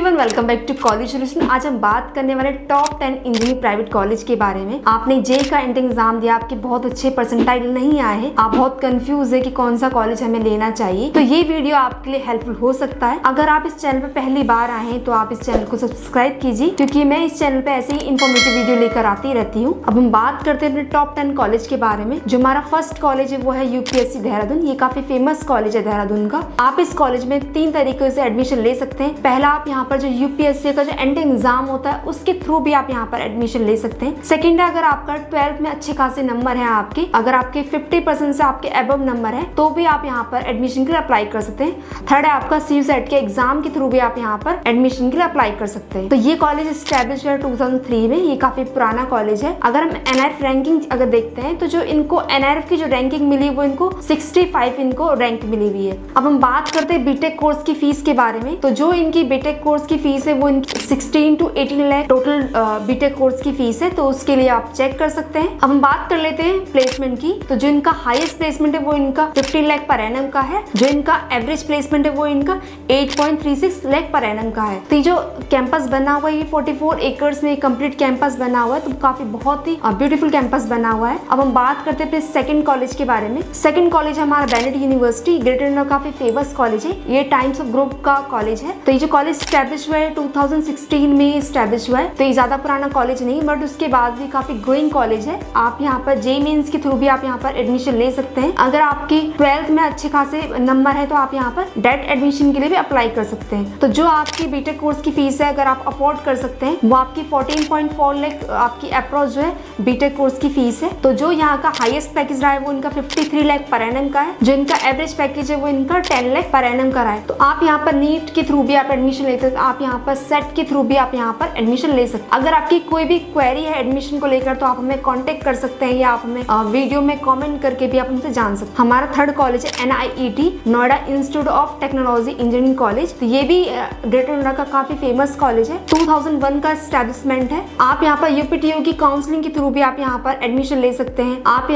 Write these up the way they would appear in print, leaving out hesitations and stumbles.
Everyone, welcome back to college solution. आज हम बात करने वाले टॉप 10 इंजीनियरिंग प्राइवेट कॉलेज के बारे में। आपने जेईई का एंट्रेंस एग्जाम दिया, आपके बहुत अच्छे परसेंटाइल नहीं आए हैं, आप बहुत कंफ्यूज है कि कौन सा कॉलेज हमें लेना चाहिए, तो ये वीडियो आपके लिए हेल्पफुल हो सकता है। अगर आप इस चैनल पर पहली बार आए हैं तो आप इस चैनल को सब्सक्राइब कीजिए, क्योंकि मैं इस चैनल पे ऐसे ही इन्फॉर्मेटिव वीडियो लेकर आती रहती हूँ। अब हम बात करते हैं अपने टॉप 10 कॉलेज के बारे में। जो हमारा फर्स्ट कॉलेज है वो है यूपीएससी देहरादून। ये काफी फेमस कॉलेज है देहरादून का। आप इस कॉलेज में 3 तरीके से एडमिशन ले सकते हैं। पहला, आप यहाँ पर जो यूपीएससी का जो एंट्रेंस एग्जाम होता है उसके थ्रू भी आप यहाँ पर एडमिशन ले सकते हैं। सेकंड है, अगर आपका 12th में अच्छे खासे नंबर है आपके, अगर आपके 50% से आपके अबव नंबर है तो भी आप यहाँ पर एडमिशन के लिए अप्लाई कर सकते हैं। थर्ड है, आपका सीयूसेट के एग्जाम के थ्रू भी आप यहाँ पर एडमिशन के लिए अप्लाई कर सकते हैं। तो ये कॉलेज एस्टैब्लिश हुआ 2003 में। ये काफी पुराना कॉलेज है। अगर हम एनआरएफ रैंकिंग अगर देखते हैं तो जो इनको एनआरएफ की जो रैंकिंग मिली वो इनको 65 इनको रैंक मिली हुई है। अब हम बात करते हैं बीटेक कोर्स की फीस के बारे में। तो जो इनकी बीटेक कोर्स की फीस है वो इनकी 16 to 18 lakh total BTech course की फीस है, तो उसके लिए आप चेक कर सकते हैं। अब हम बात कर लेते हैं प्लेसमेंट की। तो जो इनका हाईएस्ट प्लेसमेंट है वो इनका 50 लाख पर एनम का है। जो इनका एवरेज प्लेसमेंट है वो इनका 8.36 लाख पर एनम का है। तो ये जो कैंपस बना हुआ है ये 44 एकर्स में कंप्लीट कैंपस बना हुआ है, तो काफी बहुत ही ब्यूटीफुल कैंपस बना हुआ है। अब हम बात करते हैं सेकंड कॉलेज के बारे में। सेकंड कॉलेज हमारा बेनेट यूनिवर्सिटी, ग्रेटर नोएडा, काफी फेमस कॉलेज है। ये टाइम्स ऑफ ग्रुप का कॉलेज है। तो ये जो कॉलेज स्टैब्लिश हुआ है 2016 में स्टैब्लिश हुआ है, तो ये ज्यादा पुराना कॉलेज नहीं, बट उसके बाद भी काफी ग्रोइंग कॉलेज है। आप यहाँ पर जेईई मेंस के थ्रू भी आप यहाँ पर एडमिशन ले सकते हैं। अगर आपकी 12th में अच्छे खासे नंबर है तो आप यहाँ पर डायरेक्ट एडमिशन के लिए भी अप्लाई कर सकते हैं। तो जो आपकी बीटेक कोर्स की फीस है, अगर आप अफोर्ड कर सकते हैं, वो आपकी 14.4 लाख आपकी अप्रोच जो है बीटेक कोर्स की फीस है। तो जो यहाँ का हाईएस्ट पैकेज रहा है वो इनका 53 लाख पर एनम का है। जो इनका एवरेज पैकेज है वो इनका 10 लाख पर एनम का रहा है। तो आप यहाँ पर नीट के थ्रू भी आप एडमिशन लेते हैं, आप यहाँ पर सेट के थ्रू भी आप यहाँ पर एडमिशन ले सकते हैं। अगर आपकी कोई भी क्वेरी है एडमिशन को लेकर तो आप हमें कांटेक्ट कर सकते हैं, या आप हमें वीडियो में कमेंट करके भी आप हमसे जान सकते हैं। हमारा थर्ड कॉलेज है NIET, Noida institute of technology engineering college. तो ये भी ग्रेटर नोएडा का काफी फेमस कॉलेज है। 2001 का एस्टैब्लिशमेंट है। आप यहाँ पर यूपीटीओ की काउंसलिंग के थ्रू भी आप यहाँ पर एडमिशन ले सकते हैं। आप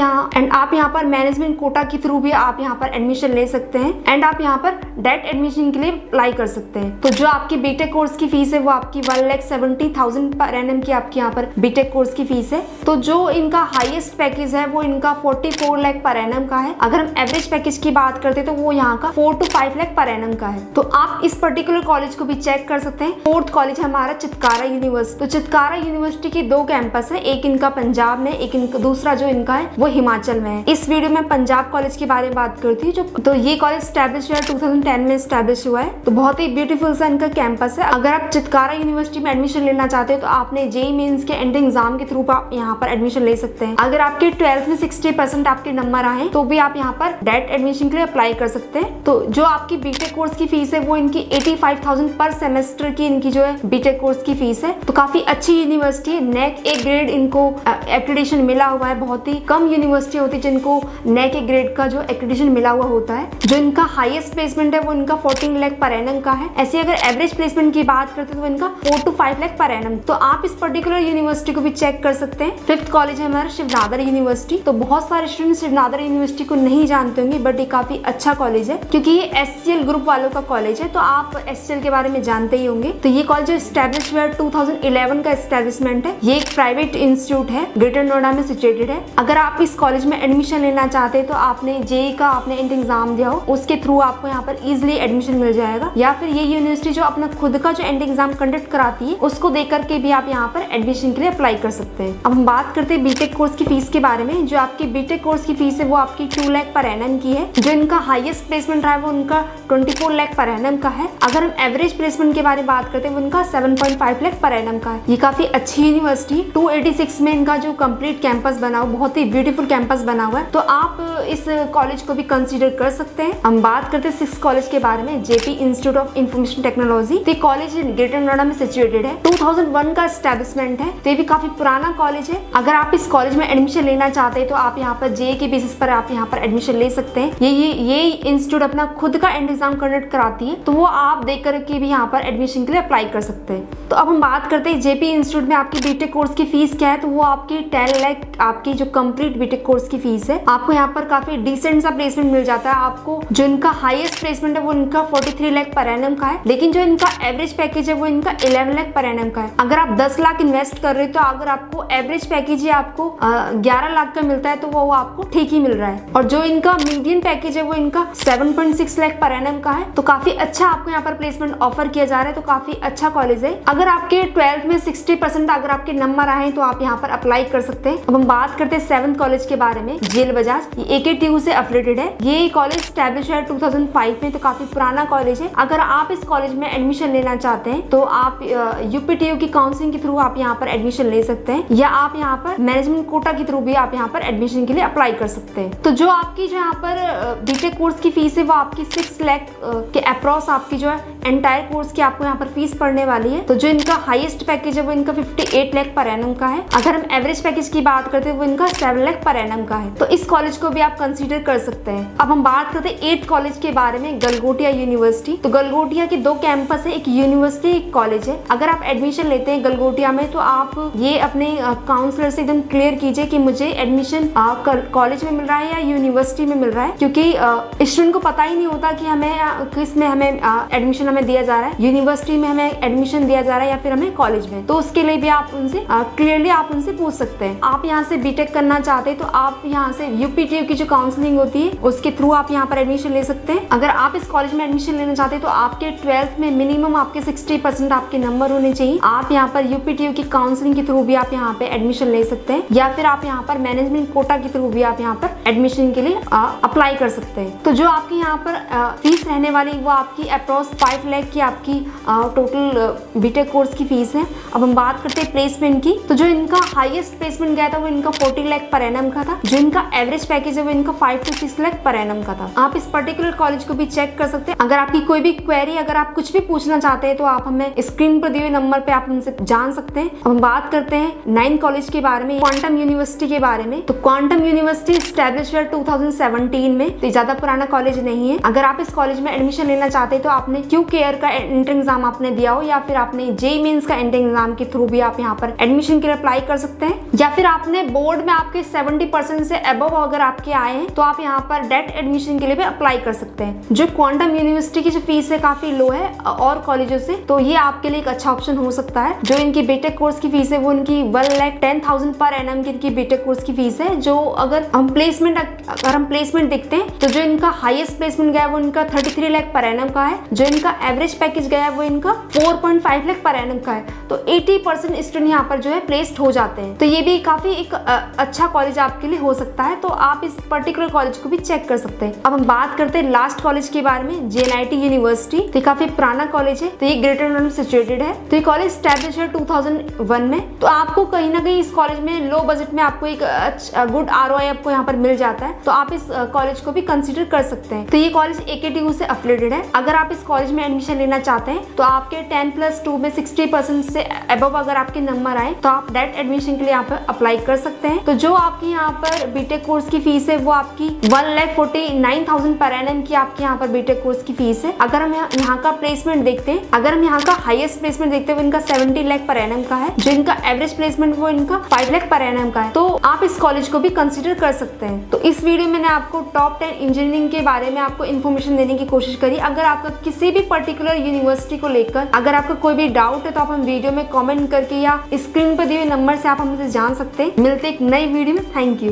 यहाँ पर मैनेजमेंट कोटा के थ्रू भी आप यहाँ पर एडमिशन ले सकते हैं, एंड आप यहाँ पर डायरेक्ट एडमिशन के लिए अप्लाई कर सकते हैं। तो जो आपकी बीटेक कोर्स की फीस है वो आपकी 1,70,000 पर एनम की आपकी यहाँ पर बीटेक कोर्स की फीस है। तो जो इनका हाईएस्ट पैकेज है वो इनका 44 लाख पर एनम का है। अगर हम एवरेज पैकेज की बात करते हैं तो वो यहाँ का 4 to 5 लाख पर एनम का है। तो आप इस पर्टिकुलर कॉलेज को भी चेक कर सकते हैं। फोर्थ कॉलेज हमारा चितकारा यूनिवर्सिटी। तो चितकारा यूनिवर्सिटी के 2 कैंपस है, एक इनका पंजाब में, एक इनका दूसरा जो इनका है वो हिमाचल में है। इस वीडियो में पंजाब कॉलेज के बारे में बात करती हूँ। तो ये कॉलेज स्टैब्लिश हुआ है 2010 में स्टैब्लिश हुआ है। तो बहुत ही ब्यूटीफुल सा इनका कैंपस है। अगर आप चितकारा यूनिवर्सिटी में एडमिशन लेना चाहते हो तो आपने जेईई मेंस के एंट्रेंस एग्जाम के थ्रू आप यहाँ पर एडमिशन ले सकते हैं। अगर आपके 12th में 60% आपके नंबर आए तो भी आप यहाँ पर डायरेक्ट एडमिशन के लिए अप्लाई कर सकते हैं। तो जो आपकी बीटेक कोर्स की फीस है वो इनकी 85,000 पर सेमेस्टर की इनकी जो है बीटेक कोर्स की फीस है। तो काफी अच्छी यूनिवर्सिटी है। नेक ए ग्रेड इनको एक्रेडिटेशन मिला हुआ है। बहुत ही कम यूनिवर्सिटी होती है जिनको नेक ए ग्रेड का जो एक्रेडिटेशन मिला हुआ होता है। जो इनका हाईएस्ट प्लेसमेंट है वो इनका 14 लाख पर एनम का है। ऐसे अगर एवरेज प्लेसमेंट की बात करते हैं तो इनका 4 to 5 लाख पर एनम। तो आप इस पर्टिकुलर यूनिवर्सिटी को भी चेक कर सकते हैं। फिफ्थ कॉलेज है हमारा शिवनादर यूनिवर्सिटी। तो बहुत सारे स्टूडेंट शिवनादर यूनिवर्सिटी को नहीं जानते होंगे, बट ये काफी अच्छा कॉलेज है क्योंकि ये SCL ग्रुप वालों का कॉलेज है। तो आप SCL के बारे में जानते ही होंगे। तो ये कॉलेज एस्टैब्लिश हुआ 2011 का एस्टैब्लिशमेंट है। ये एक प्राइवेट इंस्टीट्यूट है, ग्रेटर नोएडा में सिचुएटेड है। अगर आप इस कॉलेज में एडमिशन लेना चाहते हैं तो आपने जेईई का आपने एंट्रेंस एग्जाम दिया हो, उसके थ्रू आपको यहाँ पर इजिली एडमिशन मिल जाएगा। या फिर ये यूनिवर्सिटी जो अपना खुद का जो एंट्रेंस एग्जाम कंडक्ट कराती है उसको देख करके भी आप यहाँ पर एडमिशन के लिए अप्लाई कर सकते हैं। अब हम बात करते हैं बीटेक कोर्स की फीस के बारे में। जो आपकी बीटेक कोर्स की फीस है वो आपकी 2 लाख पर एनम की है। जो इनका हाईएस्ट प्लेसमेंट रहा है वो उनका 24 लाख पर एनम का है। अगर हम एवरेज प्लेसमेंट के बारे में बात करते हैं वो उनका 7.5 लाख पर एनम का है। ये काफी अच्छी यूनिवर्सिटी 286 में इनका जो कंप्लीट कैंपस बना हुआ, बहुत ही ब्यूटीफुल कैंपस बना हुआ है। तो आप इस कॉलेज को भी कंसीडर कर सकते हैं। हम बात करते हैं 6th कॉलेज के बारे में, JP institute of information technology. तो कॉलेज ग्रेटर नोएडा में सिचुएटेड है। 2001 का एस्टैब्लिशमेंट है। तो ये भी काफी पुराना कॉलेज है। अगर आप इस कॉलेज में एडमिशन लेना चाहते हैं तो आप यहाँ पर जेईई के बेसिस पर आप यहाँ पर एडमिशन ले सकते हैं। ये इंस्टीट्यूट अपना खुद का एंट्रेंस एग्जाम कंडक्ट कराती है, तो वो आप देख करके भी यहाँ पर एडमिशन के लिए अप्लाई कर सकते हैं। तो अब हम बात करते हैं जेपी इंस्टीट्यूट में आपकी बीटेक कोर्स की फीस क्या है। तो वो आपकी 10 लाख आपकी जो कंप्लीट बीटेक कोर्स की फीस है। आपको यहाँ पर काफी डिसेंट सा प्लेसमेंट मिल जाता है। आपको जो इनका हाईएस्ट प्लेसमेंट है वो इनका 43 लाख पर एनम का है, लेकिन जो इनका एवरेज पैकेज है वो इनका 11 लाख पर एनम का है। अगर आप 10 लाख इन्वेस्ट कर रहे हो तो अगर आपको एवरेज पैकेज ही आपको 11 लाख का मिलता है तो वो आपको ठीक ही मिल रहा है। और जो इनका मीडियन पैकेज है वो इनका 7.6 लाख पर एनम का है। तो काफी अच्छा आपको यहाँ पर प्लेसमेंट ऑफर किया जा रहा है, तो काफी अच्छा कॉलेज है। अगर आपके 12th में 60% अगर आपके नंबर आए तो आप यहाँ पर अप्लाई कर सकते हैं। अब हम बात करते हैं 7th कॉलेज के बारे में, जेल बजाज। ये AKTU से एफिलिएटेड है। ये कॉलेज स्टैब्लिश है 2005 में, तो काफी पुराना कॉलेज है। अगर आप इस कॉलेज में एडमिशन लेना चाहते हैं तो आप UPTU की काउंसलिंग के थ्रू आप यहाँ पर एडमिशन ले सकते हैं, या आप यहाँ पर मैनेजमेंट कोटा के थ्रू भी आप यहाँ पर एडमिशन के लिए अप्लाई कर सकते हैं। तो जो आपकी जो यहाँ पर बीटेक कोर्स की फीस है वो आपकी 6 लाख के अप्रॉक्स आपकी जो है एंटायर कोर्स की आपको यहाँ पर फीस पड़ने वाली है। तो जो इनका हाईएस्ट पैकेज है वो इनका 58 लाख पर एनम का है। अगर हम एवरेज पैकेज की बात करते हैं वो इनका 7 लाख पर एनम का है। तो इस कॉलेज को भी आप कंसीडर कर सकते हैं। अब हम बात करते हैं 8th कॉलेज के बारे में, गलगोटिया यूनिवर्सिटी। तो गलगोटिया के 2 कैंपस है, एक यूनिवर्सिटी एक कॉलेज है। अगर आप एडमिशन लेते हैं गलगोटिया में तो आप ये अपने काउंसलर से एकदम क्लियर कीजिए कि मुझे एडमिशन कॉलेज में मिल रहा है या यूनिवर्सिटी में मिल रहा है, क्योंकि स्टूडेंट को पता ही नहीं होता कि हमें किस में हमें एडमिशन हमें दिया जा रहा है, यूनिवर्सिटी में हमें एडमिशन दिया जा रहा है या फिर हमें कॉलेज में। तो उसके लिए भी आप उनसे क्लियरली आप उनसे पूछ सकते हैं। आप यहाँ से बीटेक करना चाहते हैं तो आप यहाँ से UPTU की जो काउंसलिंग होती है उसके थ्रू आप यहाँ पर एडमिशन ले सकते हैं। अगर आप इस कॉलेज में एडमिशन लेना चाहते हैं तो आपके 12th में मिनिमम आपके 60% आपके नंबर होने चाहिए। आप यहाँ पर UPTU की काउंसलिंग के थ्रू भी आप यहाँ पे एडमिशन ले सकते हैं, या फिर आप यहाँ पर मैनेजमेंट कोटा के थ्रू भी आप यहाँ पर एडमिशन के लिए अप्लाई कर सकते हैं। तो जो आपकी यहाँ पर फीस रहने वाली वो आपकी अप्रॉक्स 5 लाख की आपकी टोटल बीटेक कोर्स की फीस है। अब हम बात करते हैं प्लेसमेंट की। तो जो इनका हाईएस्ट प्लेसमेंट गया था वो इनका 40 लाख पर एनम का था। जो इनका एवरेज पैकेज है वो इनका 5 to 6 लाख पर एनम का था। आप इस पर्टिकुलर कॉलेज को भी चेक कर सकते हैं। अगर आपकी कोई भी क्वेरी, अगर आप कुछ भी पूछना चाहते हैं तो आप हमें स्क्रीन पर दिए हुए नंबर पे आप हमसे जान सकते हैं। अब हम बात करते हैं 9th कॉलेज के बारे में, क्वांटम यूनिवर्सिटी के बारे में। तो क्वांटम यूनिवर्सिटी स्टैब्लिश है 2017 में, तो ज्यादा पुराना कॉलेज नहीं है। अगर आप इस कॉलेज में एडमिशन लेना चाहते हैं तो आपने QCare का एंट्रेंस एग्जाम आपने दिया हो, या फिर आपने JEE मेंस का एंट्रेंस एग्जाम के थ्रू भी आप यहाँ पर एडमिशन के लिए अप्लाई कर सकते हैं, या फिर आपने बोर्ड में आपके 70% से अबव अगर आपके आए हैं तो आप यहाँ पर डायरेक्ट एडमिशन के लिए भी अप्लाई कर सकते हैं। जो क्वांटम यूनिवर्सिटी की जो फीस है काफी लो है और कॉलेजों से, तो ये आपके लिए एक अच्छा ऑप्शन हो सकता है। जो इनकी बीटेक कोर्स की फीस है वो इनकी 1,10,000 पर एनम की इनकी बीटेक कोर्स की फीस है। जो अगर हम प्लेसमेंट देखते हैं तो जो इनका हाईएस्ट प्लेसमेंट गया है वो इनका 33 लाख पर एनम का है। जो इनका एवरेज पैकेज गया है वो इनका 4.5 लाख पर एनम का है। तो 80% स्टूडेंट यहाँ पर जो है प्लेस्ड हो जाते हैं। तो ये भी काफी एक अच्छा कॉलेज आपके लिए हो सकता है। तो आप इस पर्टिकुलर कॉलेज को भी चेक कर सकते हैं। अब हम बात करते हैं लास्ट कॉलेज के बारे में, JNIT यूनिवर्सिटी। तो ये काफी पुराना कॉलेज है, तो ये ग्रेटर नोएडा में सिचुएटेड है। तो ये कॉलेज स्टैब्लिश है 2001 में। तो आपको कहीं ना कहीं इस कॉलेज में लो बजट में आपको एक गुड ROI आपको यहाँ पर मिल जाता है। तो आप इस कॉलेज को भी कंसिडर कर सकते हैं। तो ये कॉलेज AKTU से एफिलिएटेड है। अगर आप इस कॉलेज में एडमिशन लेना चाहते हैं तो आपके 10+2 में 60% से अबव अगर आपके नंबर आए तो आप डायरेक्ट एडमिशन के लिए यहाँ पर अप्लाई कर सकते हैं। तो जो आपकी यहाँ पर बीटेक कोर्स की फीस है वो आपकी 1,49,000 पर एनम की आपके यहाँ पर बीटेक कोर्स की फीस है। अगर हम यहाँ का प्लेसमेंट देखते हैं, अगर हम यहाँ का हाईएस्ट प्लेसमेंट देखते हैं वो इनका 70 लाख पर एनम का है। जो इनका एवरेज प्लेसमेंट वो इनका 5 लाख पर एनम का है। तो आप इस कॉलेज को भी कंसिडर कर सकते हैं। तो इस वीडियो में मैंने आपको टॉप 10 इंजीनियरिंग के बारे में आपको इन्फॉर्मेशन देने की कोशिश करी। अगर आपका किसी भी पर्टिकुलर यूनिवर्सिटी को लेकर अगर आपका कोई भी डाउट है तो आप हम वीडियो में कमेंट करके या स्क्रीन पर दिए हुए नंबर से आप हमसे जान सकते हैं। मिलते एक नई वीडियो में। Thank you.